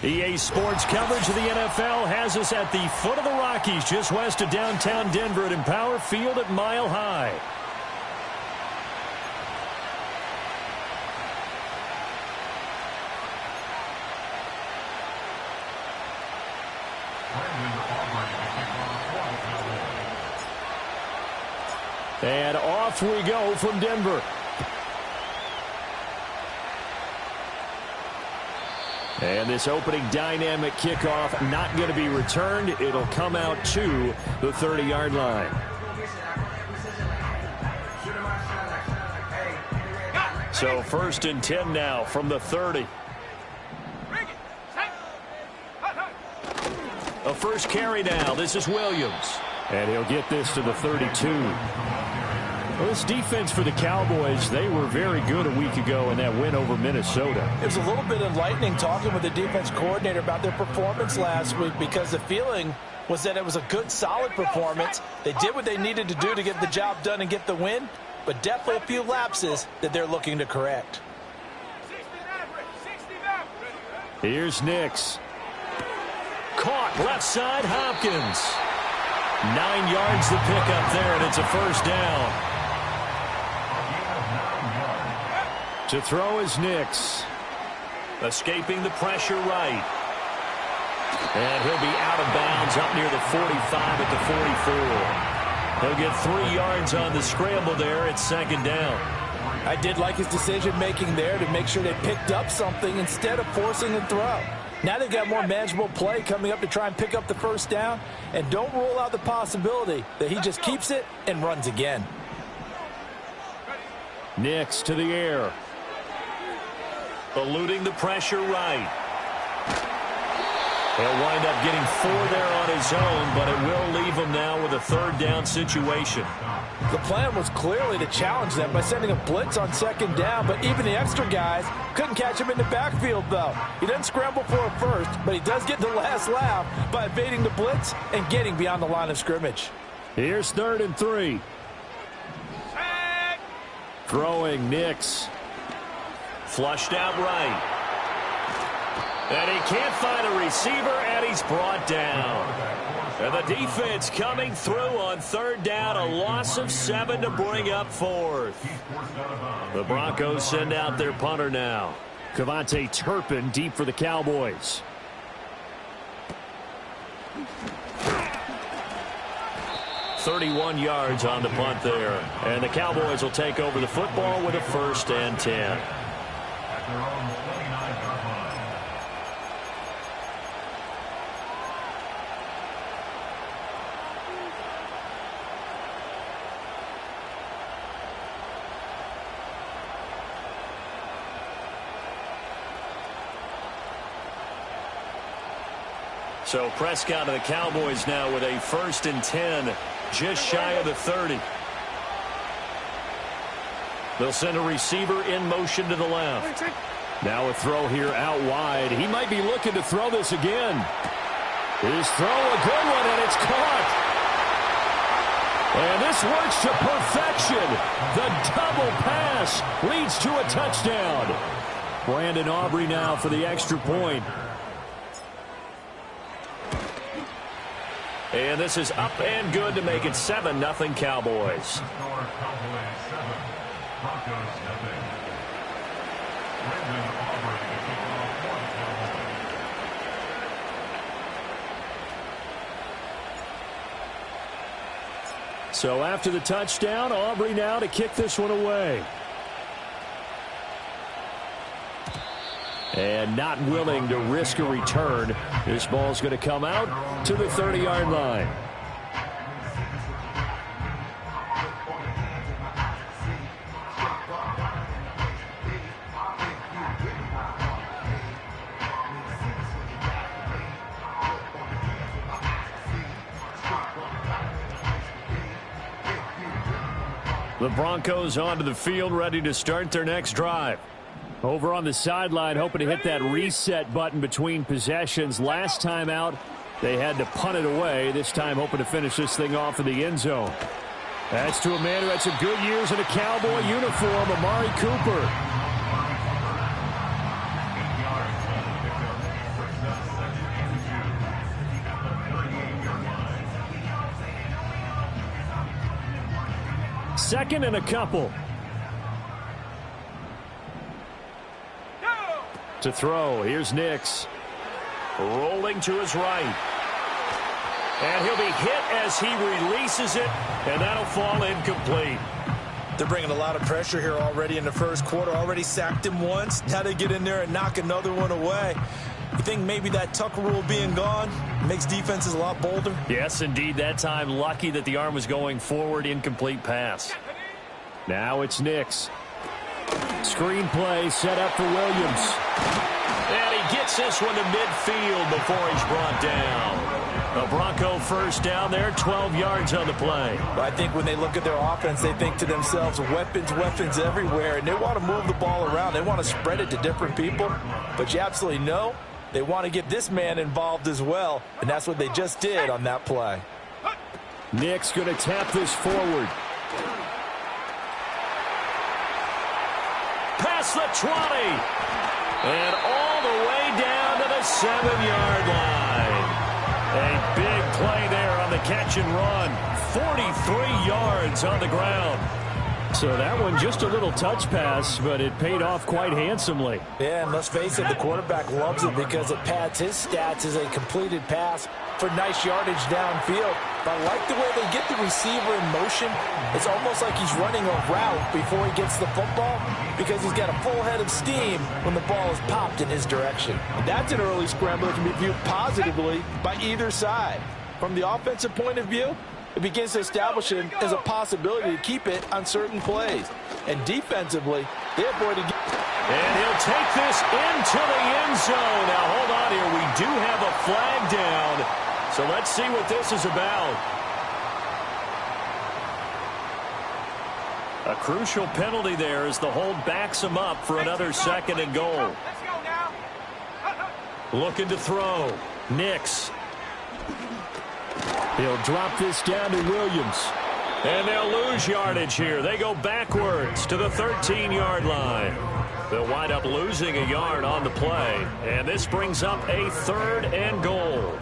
EA Sports coverage of the NFL has us at the foot of the Rockies, just west of downtown Denver at Empower Field at Mile High. And off we go from Denver. And this opening dynamic kickoff not going to be returned. It'll come out to the 30-yard line. So 1st and 10 now from the 30. A first carry now. This is Williams. And he'll get this to the 32. Well, this defense for the Cowboys, they were very good a week ago in that win over Minnesota. It was a little bit enlightening talking with the defense coordinator about their performance last week, because the feeling was that it was a good, solid performance. They did what they needed to do to get the job done and get the win, but definitely a few lapses that they're looking to correct. Here's Nix. Caught left side, Hopkins. 9 yards to pick up there, and it's a first down. To throw is Nix. Escaping the pressure right. And he'll be out of bounds up near the 45 at the 44. He'll get 3 yards on the scramble there. It's 2nd down. I did like his decision-making there to make sure they picked up something instead of forcing a throw. Now they've got more manageable play coming up to try and pick up the first down. And don't rule out the possibility that he just keeps it and runs again. Nix to the air. Eluding the pressure right. He'll wind up getting 4 there on his own, but it will leave him now with a 3rd down situation. The plan was clearly to challenge them by sending a blitz on 2nd down, but even the extra guys couldn't catch him in the backfield, though. He doesn't scramble for a first, but he does get the last laugh by evading the blitz and getting beyond the line of scrimmage. Here's 3rd and 3. Throwing Nix. Flushed out right. And he can't find a receiver, and he's brought down. And the defense coming through on 3rd down, a loss of 7 to bring up 4th. The Broncos send out their punter now. Kevontae Turpin deep for the Cowboys. .31 yards on the punt there. And the Cowboys will take over the football with a 1st and 10. So Prescott of the Cowboys now with a 1st and 10, just shy of the 30. They'll send a receiver in motion to the left. Now a throw here out wide. He might be looking to throw this again. His throw, a good one, and it's caught. And this works to perfection. The double pass leads to a touchdown. Brandon Aubrey now for the extra point. And this is up and good to make it 7-0 Cowboys. So after the touchdown, Aubrey now to kick this one away. And not willing to risk a return. This ball's going to come out to the 30-yard line. The Broncos onto the field, ready to start their next drive. Over on the sideline, hoping to hit that reset button between possessions. Last time out, they had to punt it away. This time, hoping to finish this thing off in the end zone. That's to a man who had some good years in a Cowboy uniform, Amari Cooper. 2nd and a couple. To throw, here's Nix. Rolling to his right. And he'll be hit as he releases it, and that'll fall incomplete. They're bringing a lot of pressure here already in the first quarter. Already sacked him once. Now they get in there and knock another one away. You think maybe that Tucker rule being gone makes defenses a lot bolder? Yes, indeed. That time, lucky that the arm was going forward. Incomplete pass. Now it's Nix. Screen play set up for Williams. And he gets this one to midfield before he's brought down. A Bronco first down there, 12 yards on the play. I think when they look at their offense, they think to themselves, weapons, weapons everywhere, and they want to move the ball around. They want to spread it to different people, but you absolutely know they want to get this man involved as well, and that's what they just did on that play. Nick's going to tap this forward. Past the 20. And all the way down to the 7-yard line. A big play there on the catch and run. 43 yards on the ground. So that one just a little touch pass, but it paid off quite handsomely. Yeah, and let's face it, the quarterback loves it because it pads his stats as a completed pass for nice yardage downfield. But I like the way they get the receiver in motion. It's almost like he's running a route before he gets the football because he's got a full head of steam when the ball is popped in his direction. And that's an early scramble that can be viewed positively by either side. From the offensive point of view, it begins to establish it as a possibility to keep it on certain plays. And defensively, they avoided. And he'll take this into the end zone. Now, hold on here. We do have a flag down. So let's see what this is about. A crucial penalty there as the hold backs him up for another 2nd and goal. Looking to throw. Nix. He'll drop this down to Williams. And they'll lose yardage here. They go backwards to the 13-yard line. They'll wind up losing a yard on the play. And this brings up a 3rd and goal.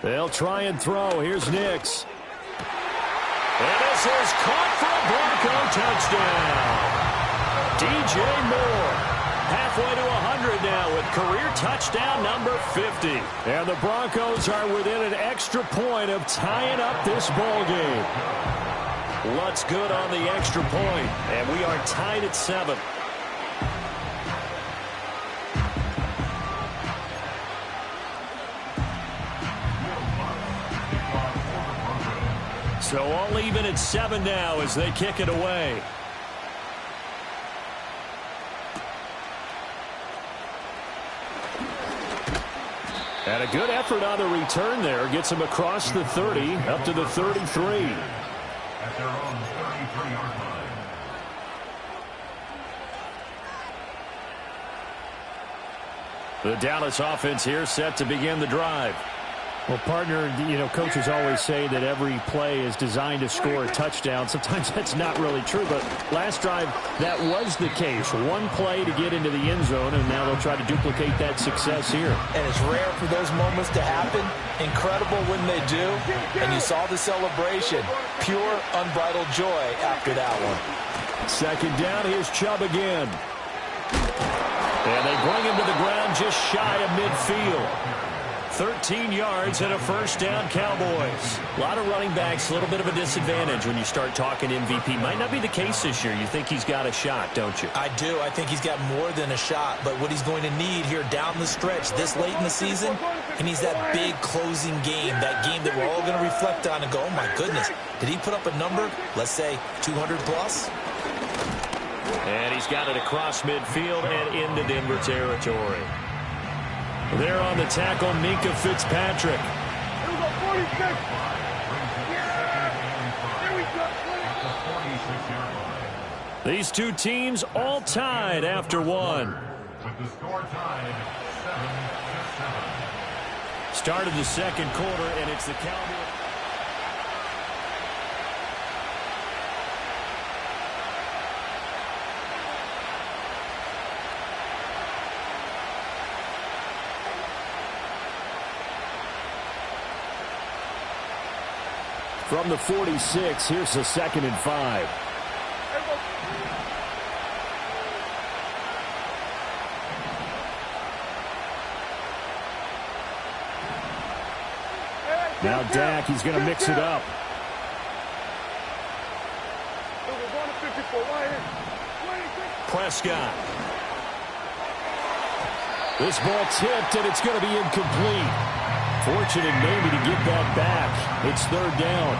They'll try and throw. Here's Nix. And this is caught for a Bronco touchdown. DJ Moore. Halfway to 100 now with career touchdown number 50. And the Broncos are within an extra point of tying up this ball game. Lutz good on the extra point, and we are tied at 7. So all even at 7 now as they kick it away. And a good effort on the return there. Gets him across the 30, up to the 33. At their own 33-yard line. The Dallas offense here set to begin the drive. Well, partner, coaches always say that every play is designed to score a touchdown. Sometimes that's not really true, but last drive, that was the case. One play to get into the end zone, and now they'll try to duplicate that success here. And it's rare for those moments to happen. Incredible when they do. And you saw the celebration. Pure, unbridled joy after that one. 2nd down, here's Chubb again. And they bring him to the ground just shy of midfield. 13 yards and a 1st down, Cowboys. A lot of running backs, a little bit of a disadvantage when you start talking MVP. Might not be the case this year. You think he's got a shot, don't you? I do. I think he's got more than a shot. But what he's going to need here down the stretch this late in the season, he needs that big closing game, that game that we're all going to reflect on and go, oh, my goodness, did he put up a number, let's say, 200 plus? And he's got it across midfield and into Denver territory. There on the tackle, Minka Fitzpatrick. Here we go, 46. Here we go. These two teams all tied after one. With the score tied 7-7. Started the 2nd quarter, and it's the Cowboys. From the 46, here's the 2nd and 5. Now Dak, he's going to mix it up. Prescott. This ball tipped, and it's going to be incomplete. Fortunate maybe to get that back. It's 3rd down.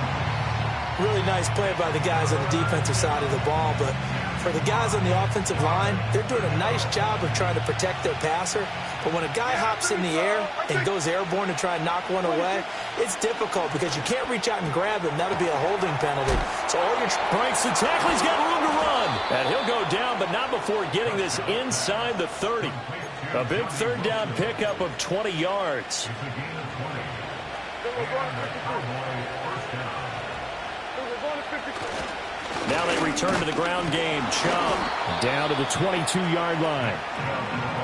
Really nice play by the guys on the defensive side of the ball, but for the guys on the offensive line, they're doing a nice job of trying to protect their passer. But when a guy hops in the air and goes airborne to try and knock one away, it's difficult because you can't reach out and grab him. That'll be a holding penalty. So all your breaks the tackle. He's got room to run. And he'll go down, but not before getting this inside the 30. A big 3rd down pickup of 20 yards. Now they return to the ground game. Chubb down to the 22-yard line.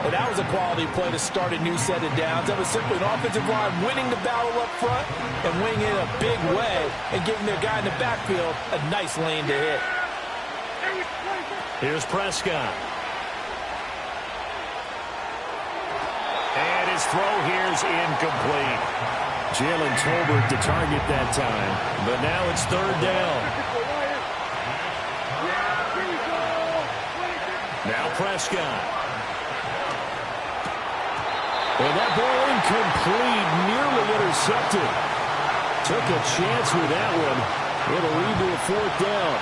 Well, that was a quality play to start a new set of downs. That was simply an offensive line winning the battle up front and winning it in a big way and giving their guy in the backfield a nice lane to hit. Here's Prescott. And his throw here's incomplete. Jalen Tolbert to target that time. But now it's 3rd down. Now Prescott. And that ball incomplete, nearly intercepted. Took a chance with that one. It'll lead to a 4th down.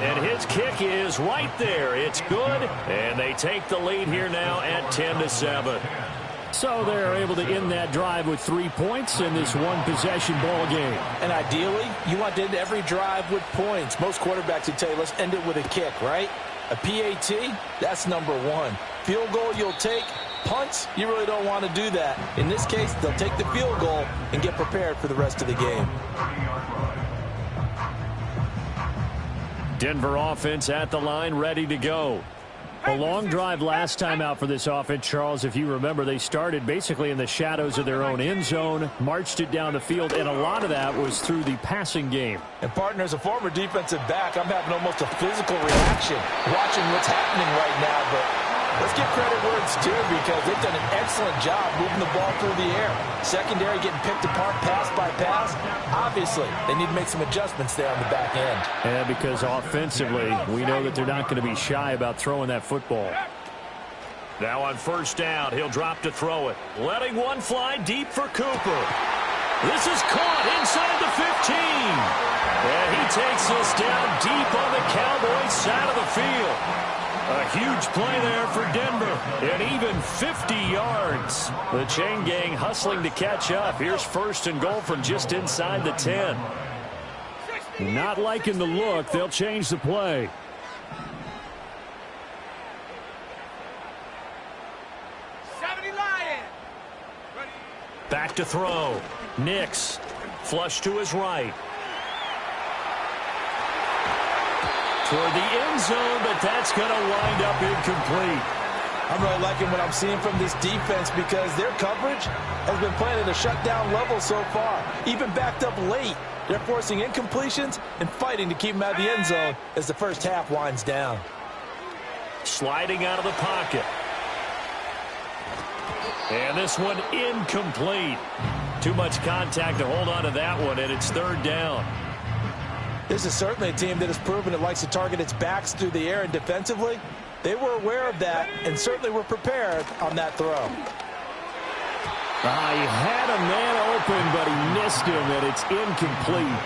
And his kick is right there. It's good. And they take the lead here now at 10-7. So they're able to end that drive with 3 points in this one-possession ball game. And ideally, you want to end every drive with points. Most quarterbacks would tell you, let's end it with a kick, right? A PAT, that's number 1. Field goal you'll take. Punts, you really don't want to do that. In this case, they'll take the field goal and get prepared for the rest of the game. Denver offense at the line, ready to go. A long drive last time out for this offense, Charles. If you remember, they started basically in the shadows of their own end zone, marched it down the field, and a lot of that was through the passing game. And, partner, as a former defensive back, I'm having almost a physical reaction watching what's happening right now. But let's give credit where it's due because they've done an excellent job moving the ball through the air. Secondary getting picked apart pass by pass. Obviously, they need to make some adjustments there on the back end. Yeah, because offensively, we know that they're not going to be shy about throwing that football. Now on 1st down, he'll drop to throw it. Letting one fly deep for Cooper. This is caught inside the 15. And he takes this down deep on the Cowboys side of the field. A huge play there for Denver, and even 50 yards. The chain gang hustling to catch up. Here's 1st and goal from just inside the 10. Not liking the look. They'll change the play. Back to throw. Nix. Flush to his right. Toward the end zone, but that's going to wind up incomplete. I'm really liking what I'm seeing from this defense because their coverage has been playing at a shutdown level so far. Even backed up late, they're forcing incompletions and fighting to keep them out of the end zone as the first half winds down. Sliding out of the pocket. And this one incomplete. Too much contact to hold on to that one, and it's 3rd down. This is certainly a team that has proven it likes to target its backs through the air, and defensively, they were aware of that and certainly were prepared on that throw. He had a man open, but he missed him, and it's incomplete.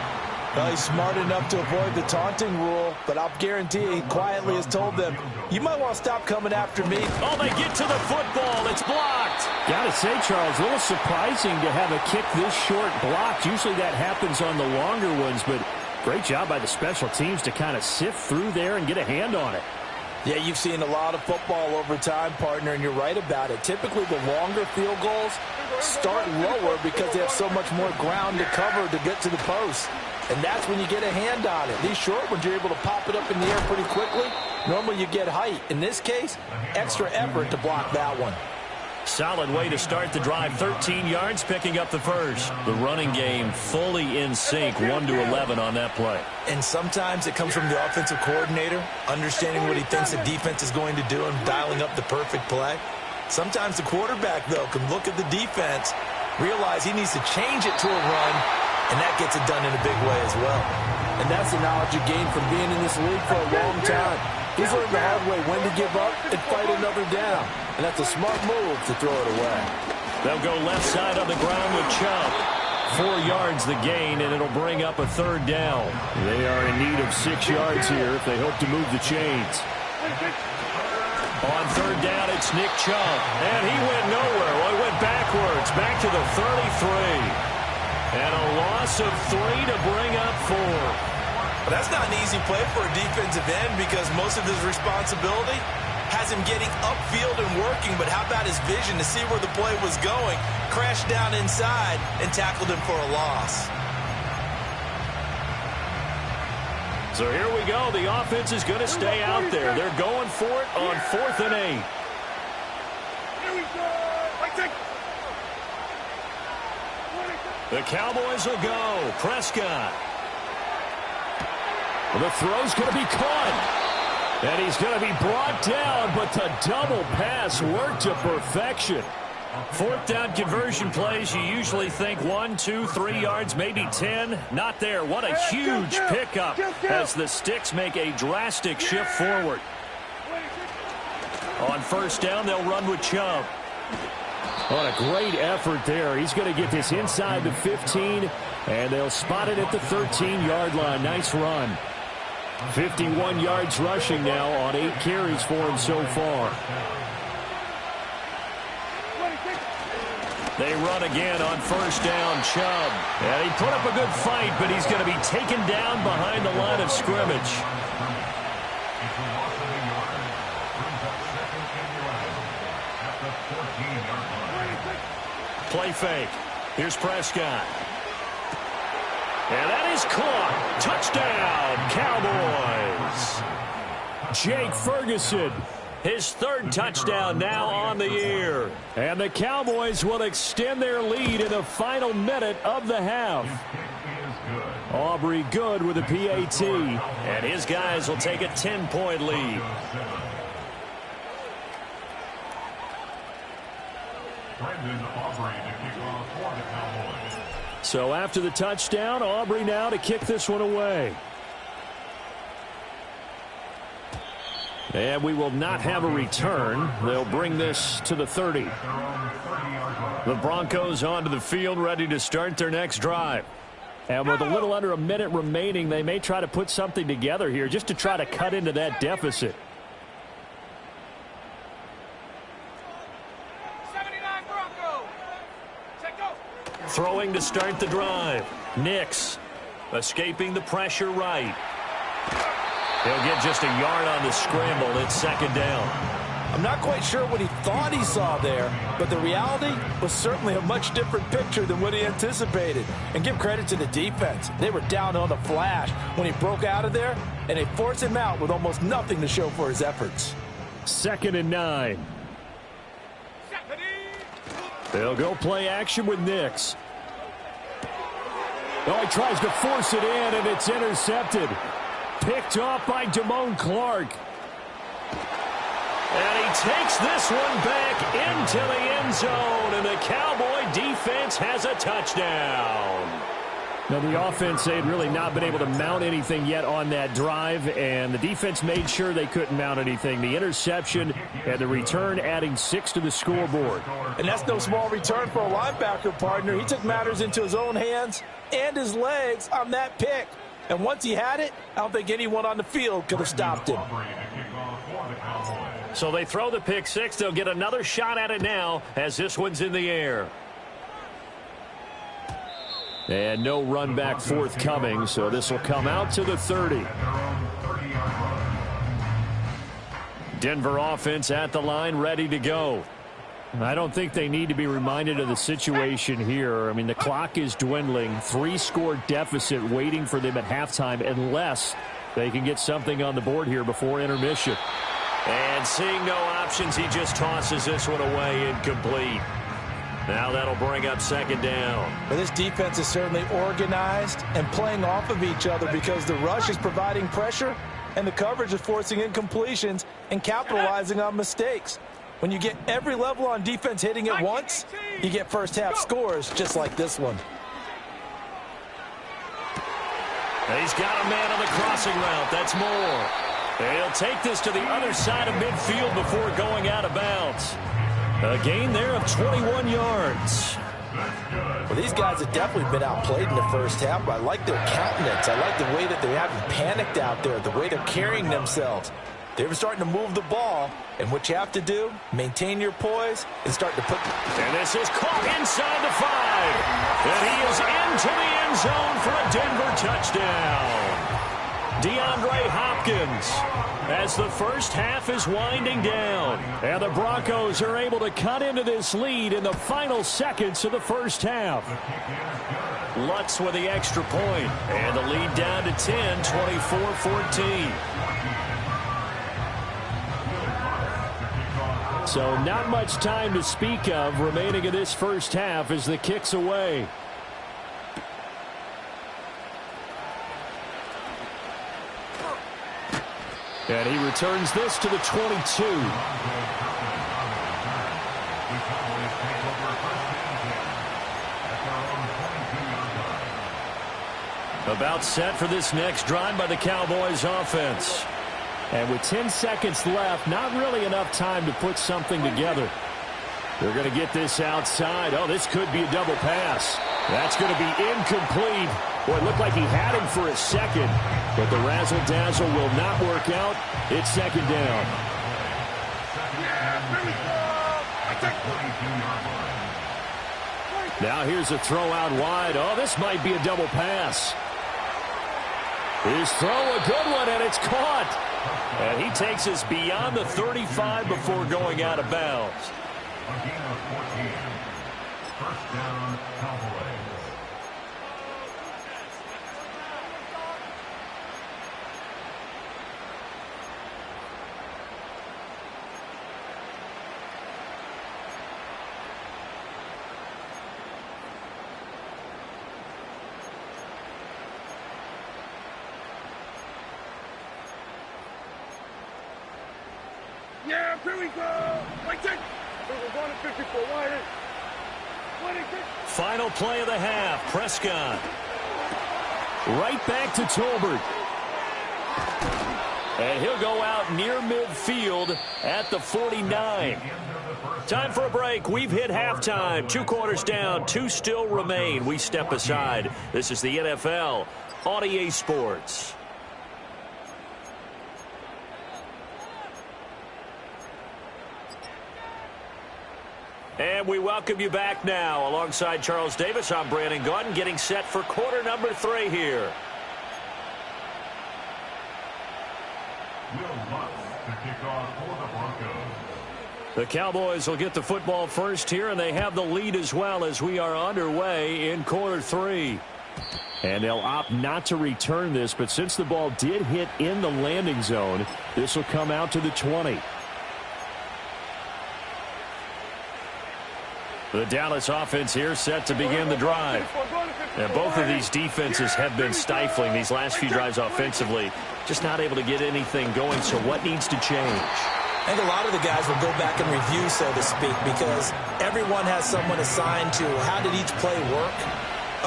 Well, he's smart enough to avoid the taunting rule, but I'll guarantee he quietly has told them, you might want to stop coming after me. Oh, they get to the football. It's blocked. Gotta say, Charles, a little surprising to have a kick this short blocked. Usually that happens on the longer ones, but great job by the special teams to kind of sift through there and get a hand on it. Yeah, you've seen a lot of football over time, partner, and you're right about it. Typically, the longer field goals start lower because they have so much more ground to cover to get to the post. And that's when you get a hand on it. These short ones, you're able to pop it up in the air pretty quickly. Normally, you get height. In this case, extra effort to block that one. Solid way to start the drive. 13 yards, picking up the first. The running game fully in sync, 1-11 on that play. And sometimes it comes from the offensive coordinator, understanding what he thinks the defense is going to do and dialing up the perfect play. Sometimes the quarterback, though, can look at the defense, realize he needs to change it to a run, and that gets it done in a big way as well. And that's the knowledge you gain from being in this league for a long time. He's learned the hard way when to give up and fight another down. And that's a smart move to throw it away. They'll go left side on the ground with Chubb. 4 yards the gain, and it'll bring up a third down. They are in need of 6 yards here if they hope to move the chains. On third down, it's Nick Chubb. And he went nowhere. Well, he went backwards, back to the 33. And a loss of 3 to bring up 4. But that's not an easy play for a defensive end because most of his responsibility has him getting upfield and working. But how about his vision to see where the play was going, crashed down inside, and tackled him for a loss. So here we go. The offense is going to stay out there. They're going for it on 4th and 8. The Cowboys will go. Prescott. The throw's going to be caught. And he's going to be brought down, but the double pass worked to perfection. 4th down conversion plays, you usually think 1, 2, 3 yards, maybe 10. Not there. What a huge pickup as the Sticks make a drastic shift forward. On 1st down, they'll run with Chubb. What a great effort there. He's going to get this inside the 15, and they'll spot it at the 13-yard line. Nice run. 51 yards rushing now on 8 carries for him so far. They run again on 1st down, Chubb. And he put up a good fight, but he's going to be taken down behind the line of scrimmage. Play fake. Here's Prescott. And that is caught. Touchdown, Cowboys. Jake Ferguson. His 3rd touchdown now on the year. And the Cowboys will extend their lead in the final minute of the half. Aubrey Good with a PAT. And his guys will take a 10-point lead. So after the touchdown, Aubrey now to kick this one away. And we will not have a return. They'll bring this to the 30. The Broncos onto the field, ready to start their next drive. And with a little under a minute remaining, they may try to put something together here just to try to cut into that deficit. Throwing to start the drive. Nix escaping the pressure right. He'll get just a yard on the scramble. It's 2nd down. I'm not quite sure what he thought he saw there, but the reality was certainly a much different picture than what he anticipated. And give credit to the defense. They were down on the flash when he broke out of there, and they forced him out with almost nothing to show for his efforts. 2nd and 9. They'll go play action with Nix. Oh, he tries to force it in, and it's intercepted. Picked off by Damone Clark. And he takes this one back into the end zone, and the Cowboy defense has a touchdown. Now, the offense, they had really not been able to mount anything yet on that drive, and the defense made sure they couldn't mount anything. The interception and the return adding 6 to the scoreboard. And that's no small return for a linebacker, partner. He took matters into his own hands and his legs on that pick. And once he had it, I don't think anyone on the field could have stopped him. So they throw the pick 6. They'll get another shot at it now as this one's in the air. And no run back forthcoming, so this will come out to the 30. Denver offense at the line, ready to go. I don't think they need to be reminded of the situation here. I mean, the clock is dwindling. 3-score deficit waiting for them at halftime unless they can get something on the board here before intermission. And seeing no options, he just tosses this one away, incomplete. Now that'll bring up second down. Well, this defense is certainly organized and playing off of each other because the rush is providing pressure and the coverage is forcing incompletions and capitalizing on mistakes. When you get every level on defense hitting at once, you get first half scores just like this one. He's got a man on the crossing route. That's Moore. And he'll take this to the other side of midfield before going out of bounds. A gain there of 21 yards. Well, these guys have definitely been outplayed in the first half, but I like their countenance. I like the way that they haven't panicked out there, the way they're carrying themselves. They're starting to move the ball, and what you have to do, maintain your poise and start to put... And this is caught inside the 5. And he is into the end zone for a Denver touchdown. DeAndre Hopkins as the first half is winding down. And the Broncos are able to cut into this lead in the final seconds of the first half. Lutz with the extra point. And the lead down to 10, 24-14. So not much time to speak of remaining in this first half as the kick's away. And he returns this to the 22. About set for this next drive by the Cowboys offense. And with 10 seconds left, not really enough time to put something together. They're going to get this outside. Oh, this could be a double pass. That's going to be incomplete. Boy, it looked like he had him for a second, but the razzle-dazzle will not work out. It's second down. Now here's a throw out wide. Oh, this might be a double pass. His throw, a good one, and it's caught. And he takes us beyond the 35 before going out of bounds. A gain of 14. First down, Cowboys. Yeah, here we go. Like that. We're going to 54. Wide. Final play of the half. Prescott. Right back to Tolbert. And he'll go out near midfield at the 49. Time for a break. We've hit halftime. 2 quarters down. 2 still remain. We step aside. This is the NFL on EA Sports. And we welcome you back now. Alongside Charles Davis, I'm Brandon Gaudin, getting set for quarter number 3 here. Will Lutz to kick off for the Broncos. The Cowboys will get the football first here, and they have the lead as well as we are underway in quarter 3. And they'll opt not to return this, but since the ball did hit in the landing zone, this will come out to the 20. The Dallas offense here set to begin the drive. And both of these defenses have been stifling these last few drives offensively. Just not able to get anything going, so what needs to change? I think a lot of the guys will go back and review, so to speak, because everyone has someone assigned to how did each play work.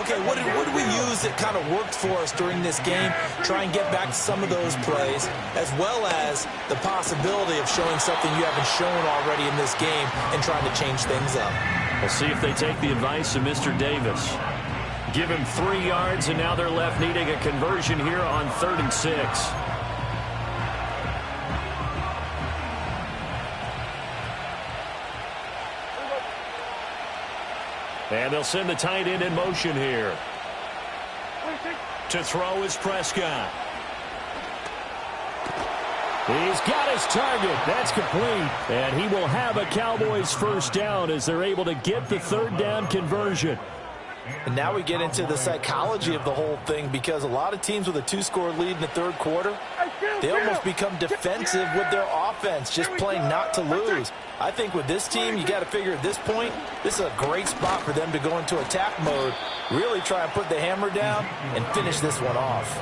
Okay, what did we use that kind of worked for us during this game? Try and get back to some of those plays, as well as the possibility of showing something you haven't shown already in this game and trying to change things up. We'll see if they take the advice of Mr. Davis. Give him 3 yards, and now they're left needing a conversion here on 3rd and 6. And they'll send the tight end in motion here. To throw is Prescott. He's got his target. That's complete. And he will have a Cowboys first down as they're able to get the 3rd down conversion. And now we get into the psychology of the whole thing, because a lot of teams with a 2-score lead in the third quarter, they almost become defensive with their offense, just playing not to lose. I think with this team, you got to figure at this point, this is a great spot for them to go into attack mode, really try and put the hammer down and finish this one off.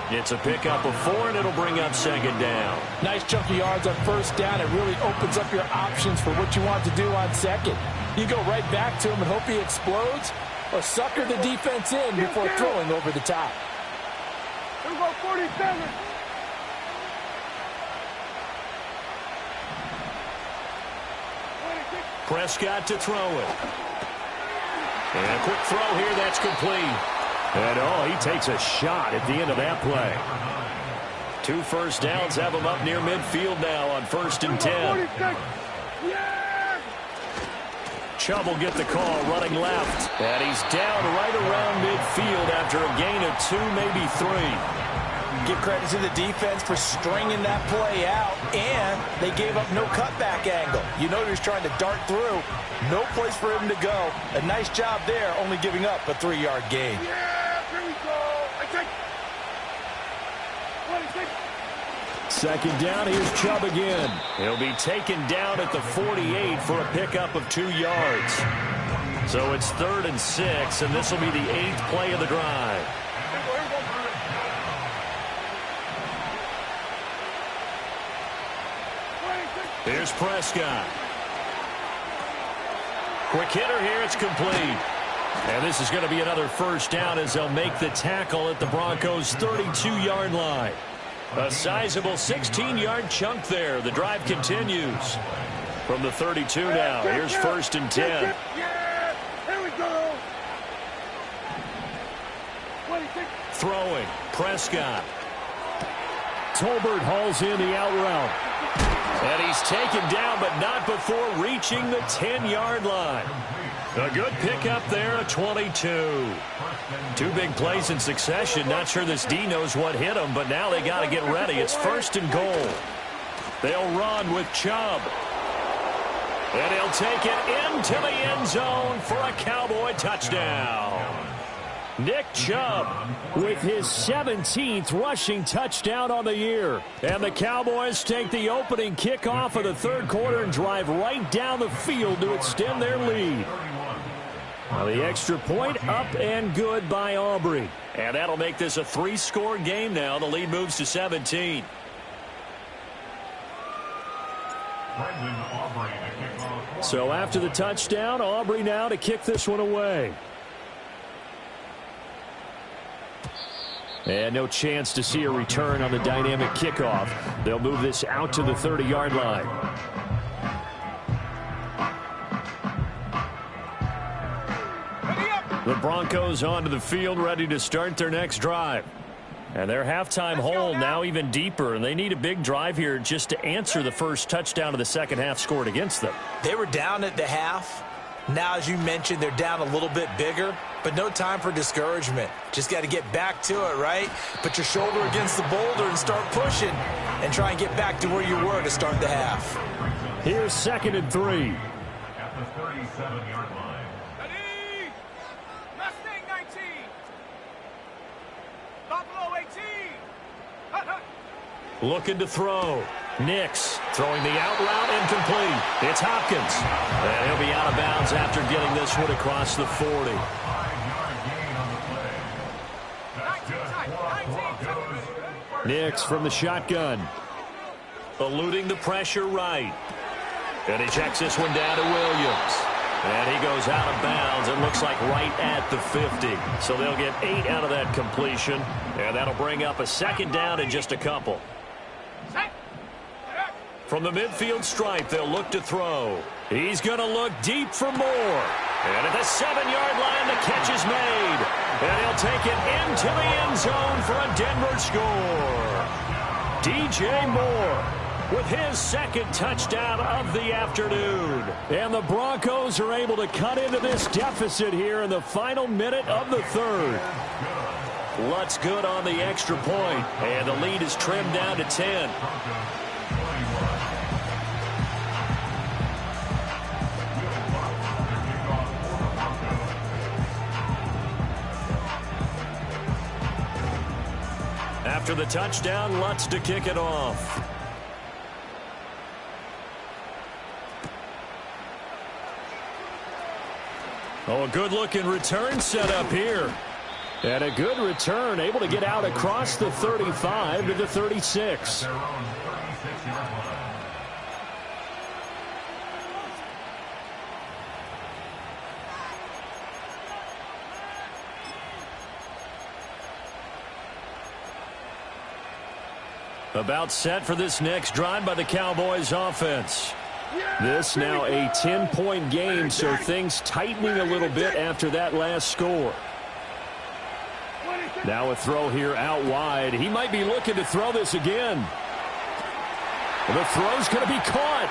It's a pickup of 4, and it'll bring up second down. Nice chunk of yards on first down. It really opens up your options for what you want to do on second. You go right back to him and hope he explodes, or sucker the defense in before throwing over the top. Here we go, 47. Prescott to throw it. And a quick throw here, that's complete. And, he takes a shot at the end of that play. 2 first downs have him up near midfield now on 1st and 10. Chubb will get the call, running left. And he's down right around midfield after a gain of 2, maybe 3. Give credit to the defense for stringing that play out, and they gave up no cutback angle. You know he was trying to dart through. No place for him to go. A nice job there, only giving up a 3-yard gain. Yeah, here we go. I take 26. Second down, here's Chubb again. He'll be taken down at the 48 for a pickup of 2 yards. So it's 3rd and 6, and this will be the 8th play of the drive. Here's Prescott. Quick hitter here, it's complete. And this is going to be another first down as they'll make the tackle at the Broncos' 32-yard line. A sizable 16-yard chunk there. The drive continues. From the 32 now, here's 1st and 10. Yeah, here we go. 26. Throwing, Prescott. Tolbert hauls in the out route. And he's taken down, but not before reaching the 10-yard line. A good pickup there at 22. 2 big plays in succession. Not sure this D knows what hit him, but now they got to get ready. It's 1st and goal. They'll run with Chubb. And he'll take it into the end zone for a Cowboy touchdown. Nick Chubb with his 17th rushing touchdown on the year. And the Cowboys take the opening kickoff of the third quarter and drive right down the field to extend their lead. Now the extra point up and good by Aubrey. And that'll make this a 3-score game now. The lead moves to 17. So after the touchdown, Aubrey now to kick this one away. And no chance to see a return on the dynamic kickoff. They'll move this out to the 30-yard line. The Broncos onto the field, ready to start their next drive. And their halftime hole now even deeper, and they need a big drive here just to answer the first touchdown of the second half scored against them. They were down at the half. Now, as you mentioned, they're down a little bit bigger, but no time for discouragement. Just got to get back to it, right? Put your shoulder against the boulder and start pushing and try and get back to where you were to start the half. Here's 2nd and 3. At the 37-yard line. Ready? Mustang 19. Buffalo 18. Looking to throw. Nix throwing the out route, incomplete. It's Hopkins. And he'll be out of bounds after getting this one across the 40. 5-yard gain on the play. Nix from the shotgun. Eluding the pressure right. And he checks this one down to Williams. And he goes out of bounds. It looks like right at the 50. So they'll get 8 out of that completion. And that'll bring up a 2nd down in just a couple. From the midfield stripe, they'll look to throw. He's going to look deep for more. And at the 7-yard line, the catch is made. And he'll take it into the end zone for a Denver score. DJ Moore with his 2nd touchdown of the afternoon. And the Broncos are able to cut into this deficit here in the final minute of the third. Lutz good on the extra point. And the lead is trimmed down to 10. After the touchdown, Lutz to kick it off. Oh, a good-looking return set up here. And a good return, able to get out across the 35 to the 36. Their own 36-yard line. About set for this next drive by the Cowboys offense. This now a 10-point game, so things tightening a little bit after that last score. Now a throw here out wide. He might be looking to throw this again. The throw's going to be caught.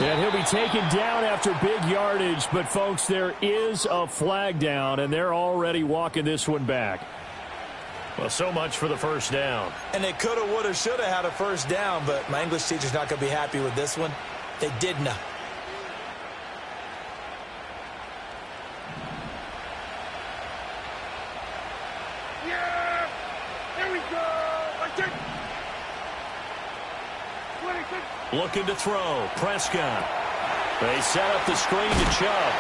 And he'll be taken down after big yardage. But, folks, there is a flag down, and they're already walking this one back. Well, so much for the first down. And they could have, would have, should have had a first down, but my English teacher's not going to be happy with this one. They did not. Yeah! There we go! Looking to throw. Prescott. They set up the screen to Chubb.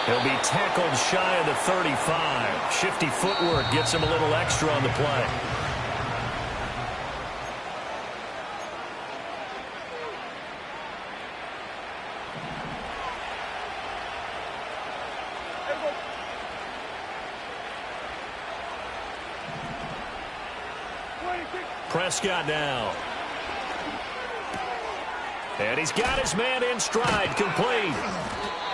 He'll be tackled shy of the 35. Shifty footwork gets him a little extra on the play. Prescott now. And he's got his man in stride, complete.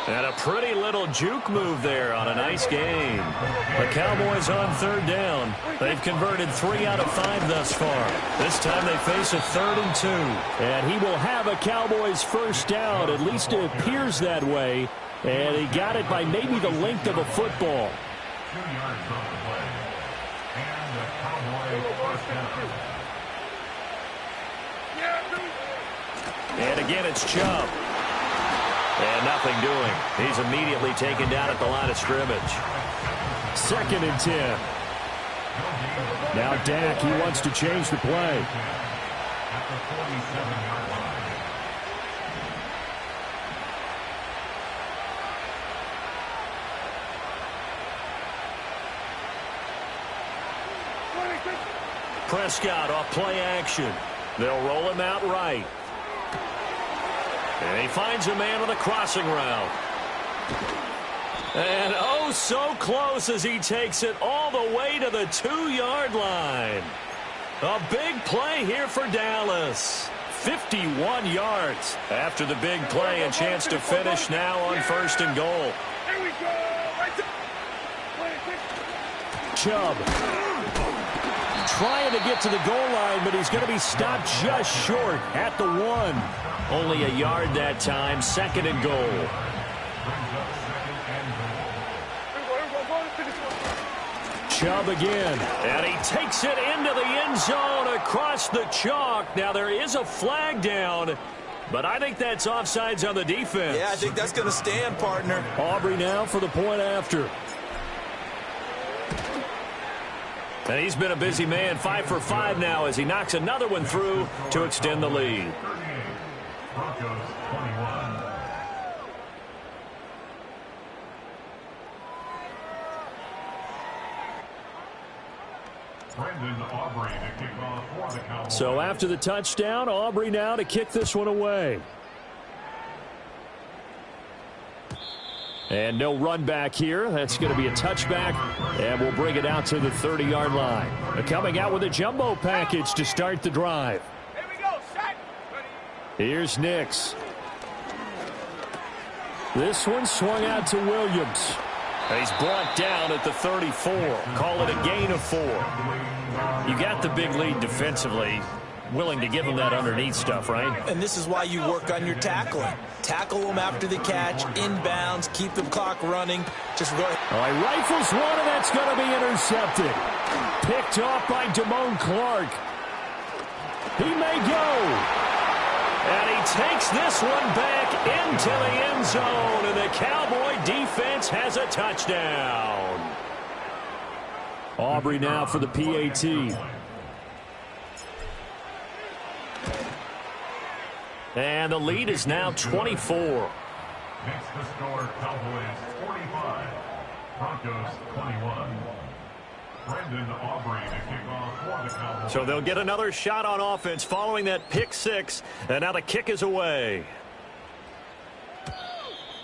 And a pretty little juke move there on a nice game. The Cowboys on third down. They've converted 3 out of 5 thus far. This time they face a 3rd and 2. And he will have a Cowboys first down. At least it appears that way. And he got it by maybe the length of a football. 2 yards on the play. And the Cowboys first down. And again, it's Chubb. And nothing doing. He's immediately taken down at the line of scrimmage. 2nd and 10. Now Dak, he wants to change the play. At the 47-yard line. Prescott off play action. They'll roll him out right. And he finds a man with a crossing route. And oh, so close as he takes it all the way to the 2-yard line. A big play here for Dallas. 51 yards after the big play. A chance to finish now on 1st and goal. There we go. Chubb trying to get to the goal line, but he's going to be stopped just short at the 1. Only a yard that time. 2nd and goal. Chubb again. And he takes it into the end zone across the chalk. Now there is a flag down, but I think that's offsides on the defense. Yeah, I think that's going to stand, partner. Aubrey now for the point after. And he's been a busy man. 5 for 5 now as he knocks another one through to extend the lead. Broncos 21. Brendan Aubrey to kick off for the Cowboys. So after the touchdown, Aubrey now to kick this one away. And no run back here. That's going to be a touchback, and we'll bring it out to the 30-yard line. They're coming out with a jumbo package to start the drive. Here we go. Set. Here's Nix. This one swung out to Williams. He's brought down at the 34. Call it a gain of 4. You got the big lead defensively. Willing to give them that underneath stuff, right? And this is why you work on your tackling. Tackle them after the catch, inbounds, keep the clock running. Just go ahead. Oh, he rifles one, and that's going to be intercepted. Picked off by Damone Clark. He may go. And he takes this one back into the end zone, and the Cowboy defense has a touchdown. Aubrey now for the PAT. And the lead is now 24. Makes the score Cowboys 45, Broncos 21. Brendan Aubrey to kick off for the Cowboys. So they'll get another shot on offense following that pick six. And now the kick is away.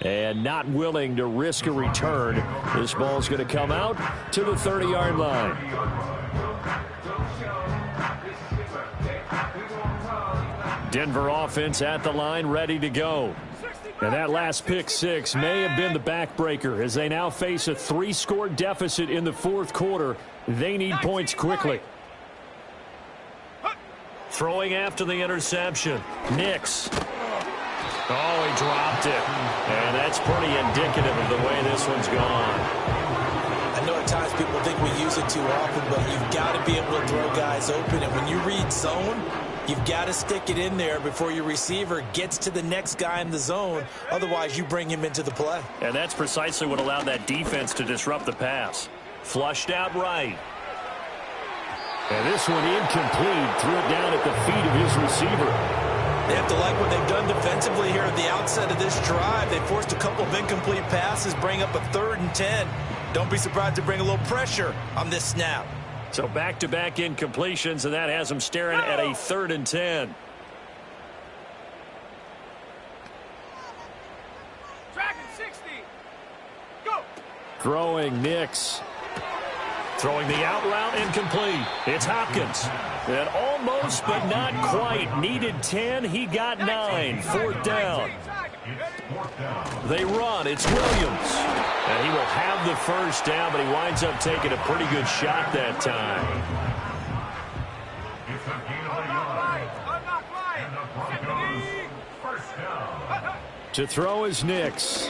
And not willing to risk a return. This ball's going to come out to the 30-yard line. Denver offense at the line, ready to go. And that last pick six may have been the backbreaker as they now face a 3-score deficit in the fourth quarter. They need points quickly. Throwing after the interception. Nix. Oh, he dropped it. And that's pretty indicative of the way this one's gone. I know at times people think we use it too often, but you've got to be able to throw guys open. And when you read zone, you've got to stick it in there before your receiver gets to the next guy in the zone. Otherwise, you bring him into the play. And that's precisely what allowed that defense to disrupt the pass. Flushed out right. And this one incomplete. Threw it down at the feet of his receiver. They have to like what they've done defensively here at the outset of this drive. They forced a couple of incomplete passes, bring up a 3rd and 10. Don't be surprised to bring a little pressure on this snap. So back-to-back incompletions, and that has them staring at a 3rd and 10. Dragon 60. Go. Throwing Nix. Throwing the out route, incomplete. It's Hopkins. And almost, but not quite. Needed 10. He got 9. 4th down. They run. It's Williams. And he will have the first down, but he winds up taking a pretty good shot that time. It's a gain of a yard. And the Broncos first down. To throw is Nix.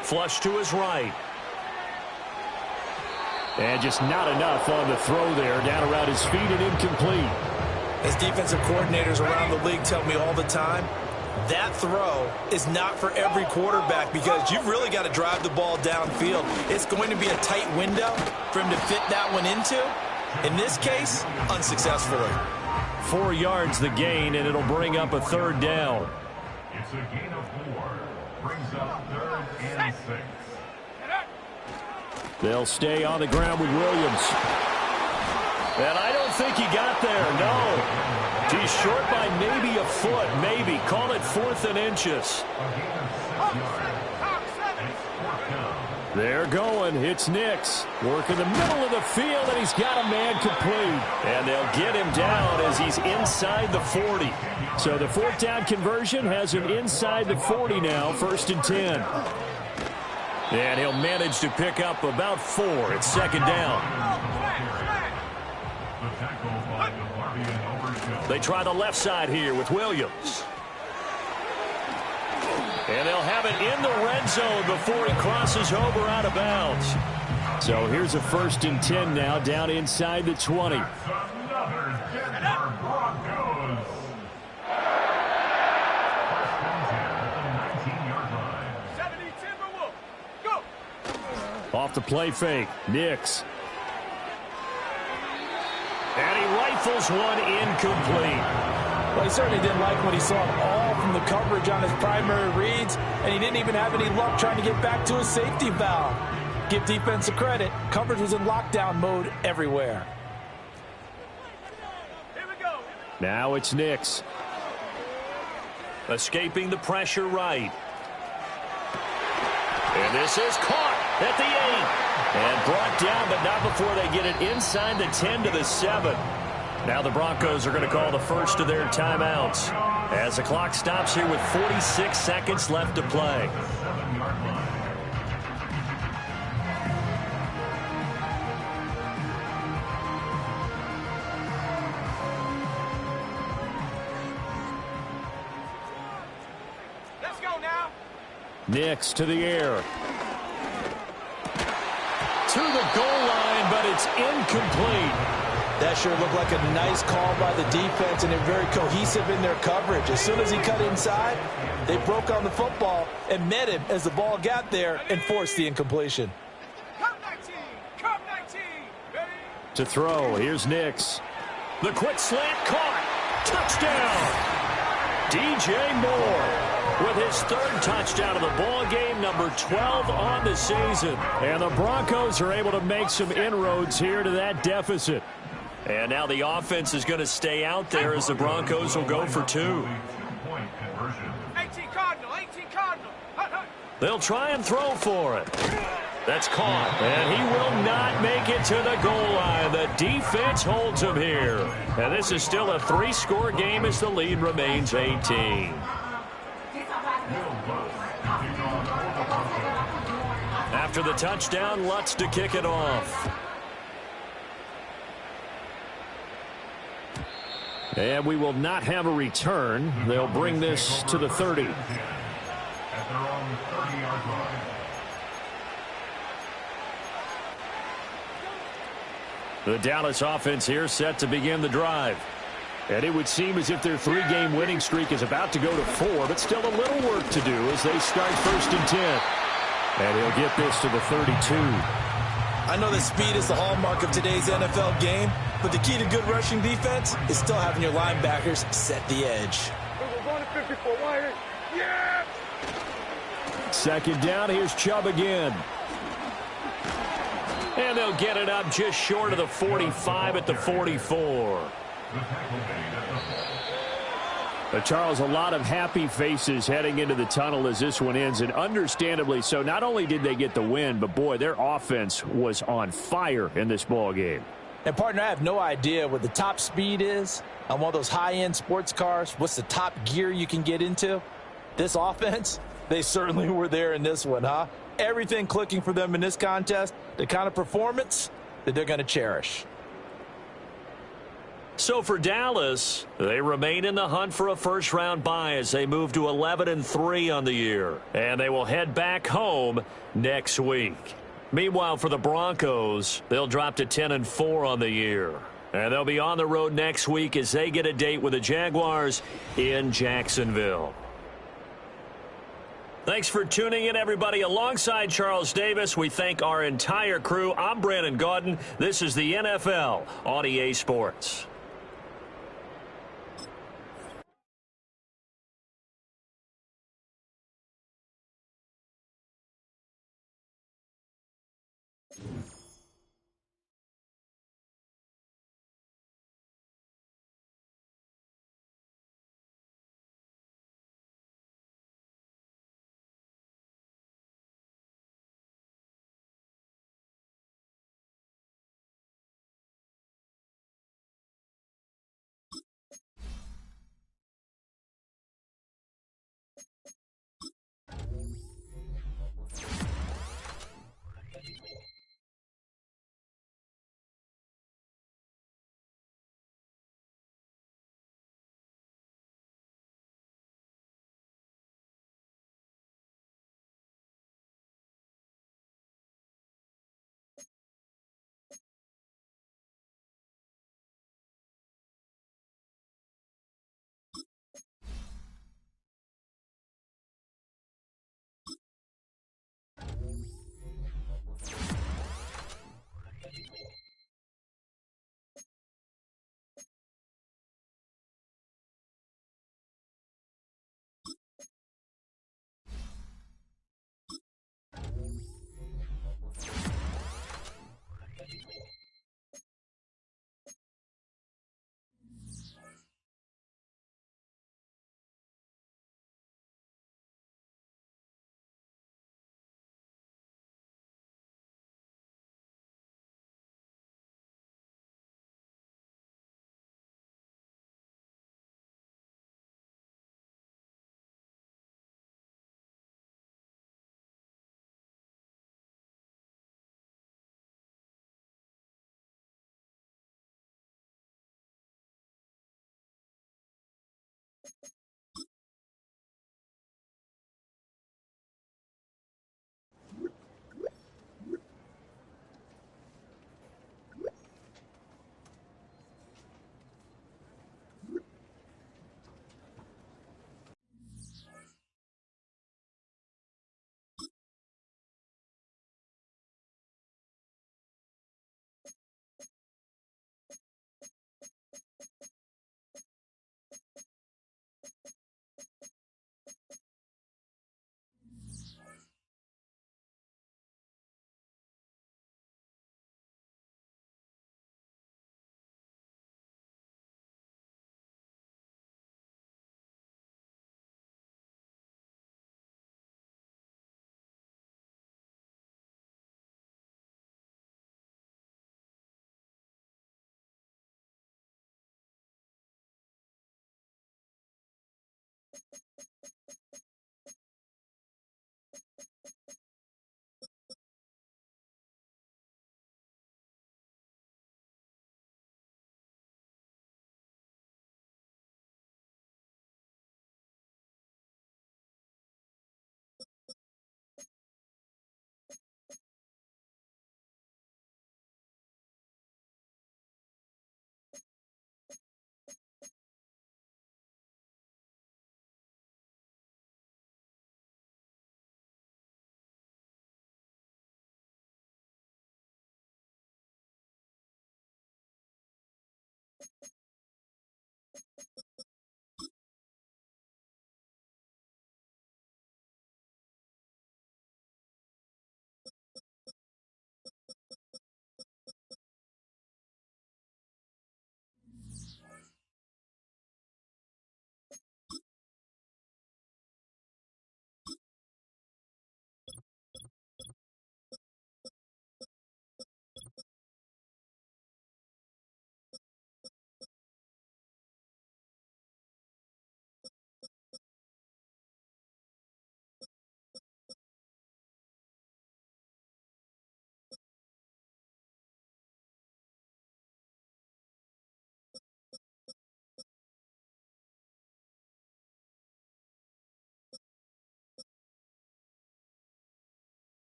Flush to his right. And just not enough on the throw there. Down around his feet and incomplete. As defensive coordinators around the league tell me all the time, that throw is not for every quarterback because you've really got to drive the ball downfield. It's going to be a tight window for him to fit that one into. In this case, unsuccessfully. 4 yards the gain, and it'll bring up a 3rd down. It's a gain of 4. Brings up 3rd and 6. They'll stay on the ground with Williams. And I don't think he got there, no. He's short by maybe a foot, maybe. Call it 4th and inches. They're going. It's Nix. Working the middle of the field, and he's got a man complete. And they'll get him down as he's inside the 40. So the 4th down conversion has him inside the 40 now, 1st and 10. And he'll manage to pick up about 4. It's 2nd down. They try the left side here with Williams. And they'll have it in the red zone before he crosses over out of bounds. So here's a 1st and 10 now, down inside the 20. Another Denver Broncos. 1st and 10 at the 19-yard line. 70 Timberwolf. Go. Off the play fake, Nix. And he rifles one incomplete. Well, he certainly didn't like what he saw all from the coverage on his primary reads, and he didn't even have any luck trying to get back to his safety valve. Give defense a credit. Coverage was in lockdown mode everywhere. Here we go. Now it's Nix. Escaping the pressure right. And this is caught at the 8. And brought down, but not before they get it inside the 10 to the 7. Now the Broncos are going to call the first of their timeouts as the clock stops here with 46 seconds left to play. Let's go now. Nix to the air. To the goal line, but it's incomplete. That sure looked like a nice call by the defense, and they're very cohesive in their coverage. As soon as he cut inside, they broke on the football and met him as the ball got there and forced the incompletion. Come back, To throw, here's Nix. The quick slant caught. Touchdown. DJ Moore with his third touchdown of the ball game, number 12 on the season. And the Broncos are able to make some inroads here to that deficit. And now the offense is going to stay out there as the Broncos will go for 2. 18 Cardinal, 18 Cardinal. They'll try and throw for it. That's caught, and he will not make it to the goal line. The defense holds him here. And this is still a 3-score game as the lead remains 18. After the touchdown, Lutz to kick it off. And we will not have a return. They'll bring this to the 30. At their own 30-yard line. The Dallas offense here set to begin the drive. And it would seem as if their 3-game winning streak is about to go to 4, but still a little work to do as they start 1st and 10. And he'll get this to the 32. I know that speed is the hallmark of today's NFL game, but the key to good rushing defense is still having your linebackers set the edge. We're going to 54. Wire. Yeah! 2nd down, here's Chubb again. And they'll get it up just short of the 45 at the 44. Charles, a lot of happy faces heading into the tunnel as this one ends, and understandably so. Not only did they get the win, but boy, their offense was on fire in this ball game. And partner, I have no idea what the top speed is on one of those high-end sports cars. What's the top gear you can get into? This offense, they certainly were there in this one, huh? Everything clicking for them in this contest, the kind of performance that they're going to cherish. So for Dallas, they remain in the hunt for a first-round bye as they move to 11-3 on the year. And they will head back home next week. Meanwhile, for the Broncos, they'll drop to 10-4 on the year. And they'll be on the road next week as they get a date with the Jaguars in Jacksonville. Thanks for tuning in, everybody. Alongside Charles Davis, we thank our entire crew. I'm Brandon Gaudin. This is the NFL on EA Sports.